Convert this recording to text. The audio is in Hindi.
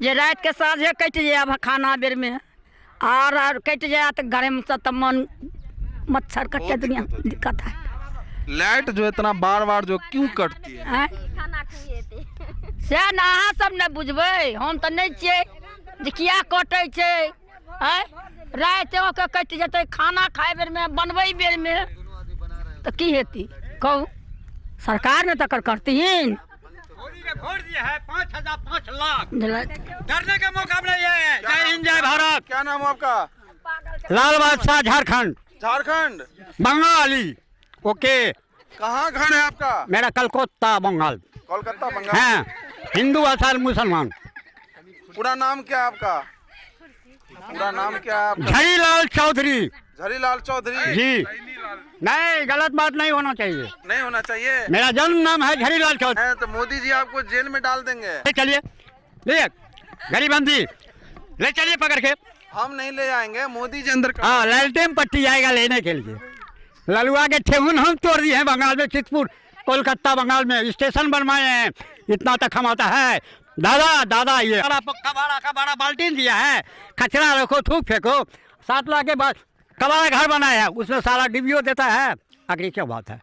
जे रात के साँझे कट जाए खाना बेर में और कट जाए तो गर्म से तो मन मच्छर कटे दुनिया दिक्कत है। लाइट जो इतना बार बार जो क्यों कटती है? से ना अहाँ सब ने बुझबै, हम तो नहीं छियै जे किया कटे छै। रात के कट जेतै खाना खाए बेर में बनबै बेर में तो की हेती कहू? सरकार ने तो करतीन। वोट दिया है 5,005 लाख, डरने का मौका नहीं है। जय हिंद जय भारत। क्या नाम है आपका? लाल बादशाह, झारखंड। झारखंड बंगाली। ओके। कहाँ घर है आपका? मेरा कलकत्ता बंगाल। कोलकाता बंगाल। हाँ, हिंदू असल मुसलमान। पूरा नाम क्या है आपका? पूरा नाम क्या है आपका? झरीलाल चौधरी। झरीलाल चौधरी जी। नहीं, गलत बात नहीं होना चाहिए। नहीं होना चाहिए। मेरा जन्म नाम है झरीलाल चौधरी। है तो मोदी जी आपको जेल में डाल देंगे। ले चलिए, ले गरीबंदी ले चलिए पकड़ के। हम नहीं ले जाएंगे, मोदी जी अंदर। हाँ, लालटेन पट्टी आएगा लेने के लिए। ललुआ के ठेहुन हम तोड़ दिए हैं बंगाल में, चितपुर कोलकाता बंगाल में स्टेशन बनवाए हैं। इतना तक हम आता है। दादा दादा ये कबाड़ा बाल्टीन दिया है, कचरा रखो, थूक फेंको। 7 लाख के बाद कबाड़ा घर बनाया है, उसमें सारा डिबियो देता है। आखिर क्या बात है?